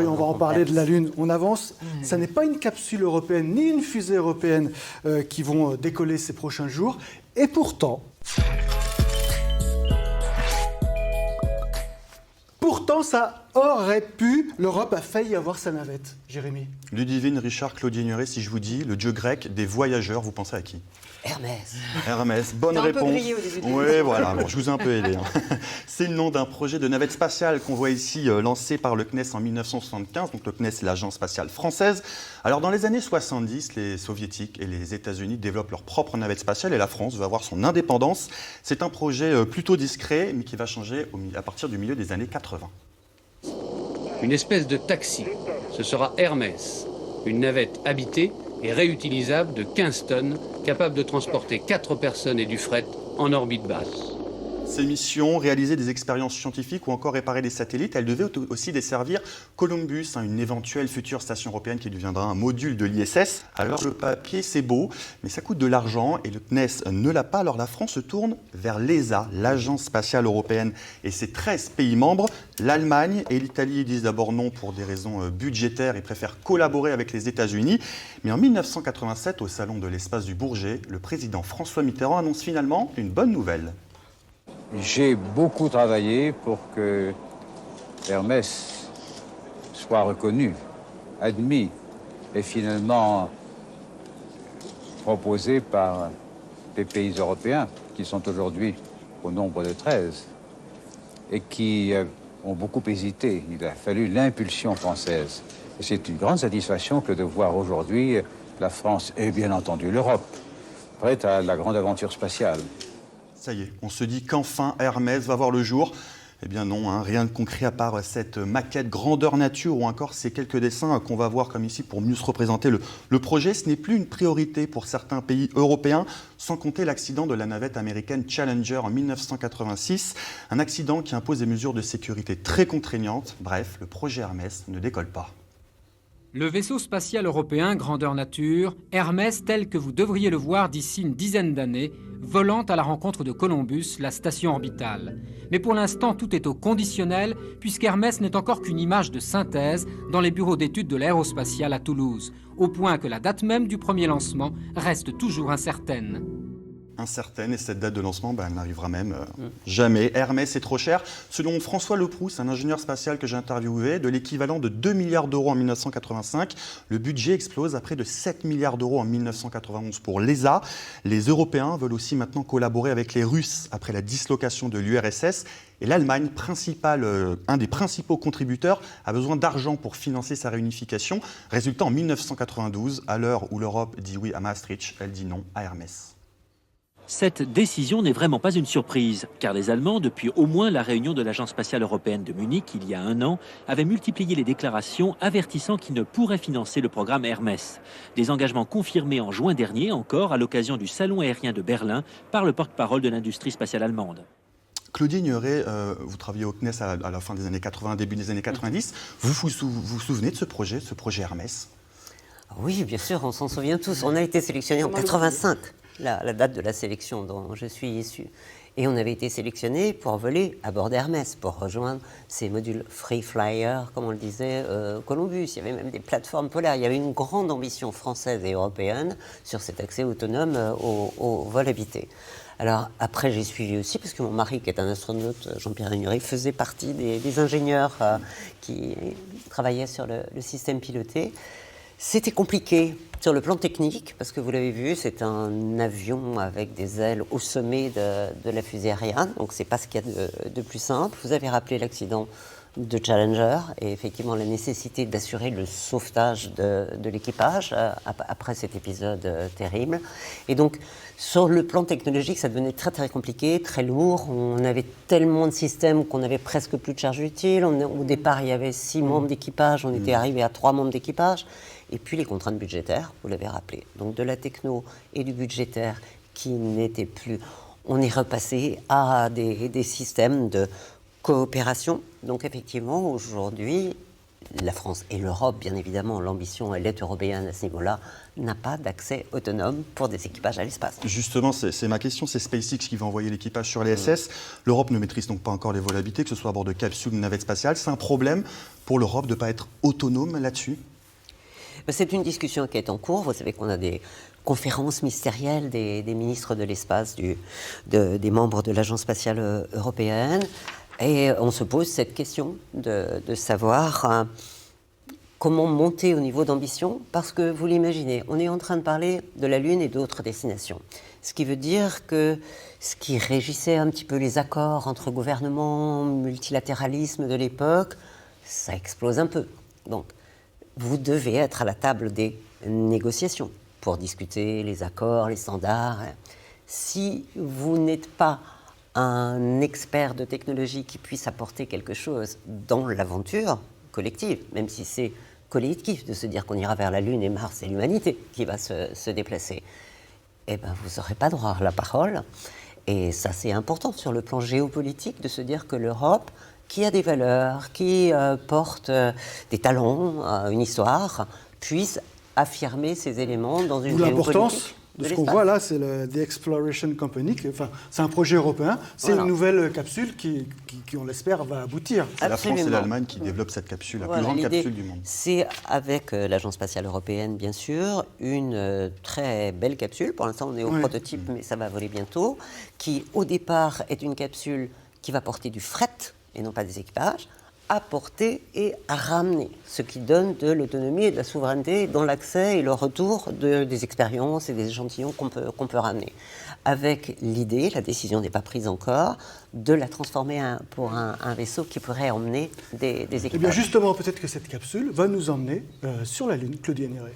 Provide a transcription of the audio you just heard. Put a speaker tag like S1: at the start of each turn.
S1: Et on va en parler de la Lune. On avance. Ça n'est pas une capsule européenne ni une fusée européenne qui vont décoller ces prochains jours. Et pourtant, ça aurait pu. L'Europe a failli avoir sa navette. Jérémy.
S2: Ludivine, Richard, Claudie Ignoré, si je vous dis le dieu grec des voyageurs, vous pensez à qui?
S3: Hermès.
S2: Hermès, bonne
S3: T'as
S2: réponse.
S3: un peu grillé au début.
S2: Oui, voilà, bon, je vous ai un peu aidé. C'est le nom d'un projet de navette spatiale qu'on voit ici, lancé par le CNES en 1975. Donc le CNES, c'est l'agence spatiale française. Alors dans les années 70, les soviétiques et les États-Unis développent leur propre navette spatiale et la France va avoir son indépendance. C'est un projet plutôt discret, mais qui va changer à partir du milieu des années 80.
S4: Une espèce de taxi. Ce sera Hermès, une navette habitée et réutilisable de 15 tonnes, capable de transporter 4 personnes et du fret en orbite basse.
S2: Ces missions, réaliser des expériences scientifiques ou encore réparer des satellites, elles devaient aussi desservir Columbus, une éventuelle future station européenne qui deviendra un module de l'ISS. Alors le papier, c'est beau, mais ça coûte de l'argent et le CNES ne l'a pas. Alors la France se tourne vers l'ESA, l'Agence spatiale européenne, et ses 13 pays membres. L'Allemagne et l'Italie disent d'abord non pour des raisons budgétaires et préfèrent collaborer avec les États-Unis. Mais en 1987, au Salon de l'espace du Bourget, le président François Mitterrand annonce finalement une bonne nouvelle.
S5: J'ai beaucoup travaillé pour que Hermès soit reconnu, admis et finalement proposé par des pays européens qui sont aujourd'hui au nombre de 13 et qui ont beaucoup hésité. Il a fallu l'impulsion française. Et c'est une grande satisfaction que de voir aujourd'hui la France et bien entendu l'Europe prête à la grande aventure spatiale.
S2: Ça y est, on se dit qu'enfin Hermès va voir le jour. Eh bien non, rien de concret à part cette maquette grandeur nature ou encore ces quelques dessins qu'on va voir comme ici pour mieux se représenter le projet. Ce n'est plus une priorité pour certains pays européens, sans compter l'accident de la navette américaine Challenger en 1986. Un accident qui impose des mesures de sécurité très contraignantes. Bref, le projet Hermès ne décolle pas.
S6: Le vaisseau spatial européen grandeur nature, Hermès tel que vous devriez le voir d'ici une dizaine d'années, volant à la rencontre de Columbus, la station orbitale. Mais pour l'instant, tout est au conditionnel, puisqu'Hermès n'est encore qu'une image de synthèse dans les bureaux d'études de l'aérospatiale à Toulouse, au point que la date même du premier lancement reste toujours incertaine.
S2: Incertaine, et cette date de lancement n'arrivera même jamais. Hermès est trop cher. Selon François Leprousse, un ingénieur spatial que j'ai interviewé, de l'équivalent de 2 milliards d'euros en 1985, le budget explose à près de 7 milliards d'euros en 1991 pour l'ESA. Les Européens veulent aussi maintenant collaborer avec les Russes après la dislocation de l'URSS. Et l'Allemagne, un des principaux contributeurs, a besoin d'argent pour financer sa réunification. Résultat, en 1992, à l'heure où l'Europe dit oui à Maastricht, elle dit non à Hermès.
S7: Cette décision n'est vraiment pas une surprise, car les Allemands, depuis au moins la réunion de l'Agence spatiale européenne de Munich, il y a un an, avaient multiplié les déclarations avertissant qu'ils ne pourraient financer le programme Hermès. Des engagements confirmés en juin dernier, encore à l'occasion du Salon aérien de Berlin, par le porte-parole de l'industrie spatiale allemande.
S2: Claudie Ignoré, vous travaillez au CNES à la fin des années 80, début des années 90. Vous vous souvenez de ce projet Hermès?
S3: Oui, bien sûr, on s'en souvient tous. On a été sélectionnés en 85. La date de la sélection dont je suis issu. Et on avait été sélectionné pour voler à bord d'Hermès, pour rejoindre ces modules Free Flyer, comme on le disait, Columbus. Il y avait même des plateformes polaires. Il y avait une grande ambition française et européenne sur cet accès autonome au vol habité. Alors après, j'ai suivi aussi, parce que mon mari, qui est un astronaute, Jean-Pierre Ignoré, faisait partie des ingénieurs qui travaillaient sur le système piloté. C'était compliqué sur le plan technique, parce que vous l'avez vu, c'est un avion avec des ailes au sommet de la fusée Ariane, donc c'est pas ce qu'il y a de plus simple. Vous avez rappelé l'accident de Challenger et effectivement la nécessité d'assurer le sauvetage de l'équipage après cet épisode terrible. Et donc, sur le plan technologique, ça devenait très très compliqué, très lourd. On avait tellement de systèmes qu'on n'avait presque plus de charge utile. Au départ, il y avait 6 membres d'équipage, on était arrivé à 3 membres d'équipage. Et puis les contraintes budgétaires, vous l'avez rappelé. Donc de la techno et du budgétaire qui n'étaient plus. On est repassé à des systèmes de coopération. Donc effectivement, aujourd'hui, la France et l'Europe, bien évidemment, l'ambition, elle est européenne à ce niveau-là, n'a pas d'accès autonome pour des équipages à l'espace.
S2: Justement, c'est ma question, c'est SpaceX qui va envoyer l'équipage sur les SS. L'Europe ne maîtrise donc pas encore les vols habités, que ce soit à bord de capsules ou de navettes spatiales. C'est un problème pour l'Europe de ne pas être autonome là-dessus?
S3: C'est une discussion qui est en cours. Vous savez qu'on a des conférences ministérielles des ministres de l'espace, des membres de l'Agence spatiale européenne. Et on se pose cette question de savoir comment monter au niveau d'ambition, parce que vous l'imaginez, on est en train de parler de la Lune et d'autres destinations. Ce qui veut dire que ce qui régissait un petit peu les accords entre gouvernements, multilatéralisme de l'époque, ça explose un peu. Donc, vous devez être à la table des négociations pour discuter les accords, les standards. Si vous n'êtes pas un expert de technologie qui puisse apporter quelque chose dans l'aventure collective, même si c'est collectif de se dire qu'on ira vers la Lune et Mars, c'est l'humanité qui va se déplacer, eh ben, vous n'aurez pas droit à la parole. Et ça, c'est important sur le plan géopolitique de se dire que l'Europe, qui a des valeurs, qui porte des talents, une histoire, puisse affirmer ces éléments dans une géopolitique.
S1: L'importance de ce qu'on voit là, c'est The Exploration Company. C'est un projet européen. C'est une nouvelle capsule qui, on l'espère, va aboutir.
S2: C'est la France et l'Allemagne qui développent cette capsule, la plus grande capsule du monde.
S3: C'est avec l'Agence spatiale européenne, bien sûr, une très belle capsule. Pour l'instant, on est au prototype, mais ça va voler bientôt. Qui, au départ, est une capsule qui va porter du fret et non pas des équipages, à porter et à ramener, ce qui donne de l'autonomie et de la souveraineté dans l'accès et le retour des expériences et des échantillons qu'on peut ramener. Avec l'idée, la décision n'est pas prise encore, de la transformer pour un vaisseau qui pourrait emmener des équipages.
S1: Eh bien justement, peut-être que cette capsule va nous emmener sur la Lune, Claudie Hénéré.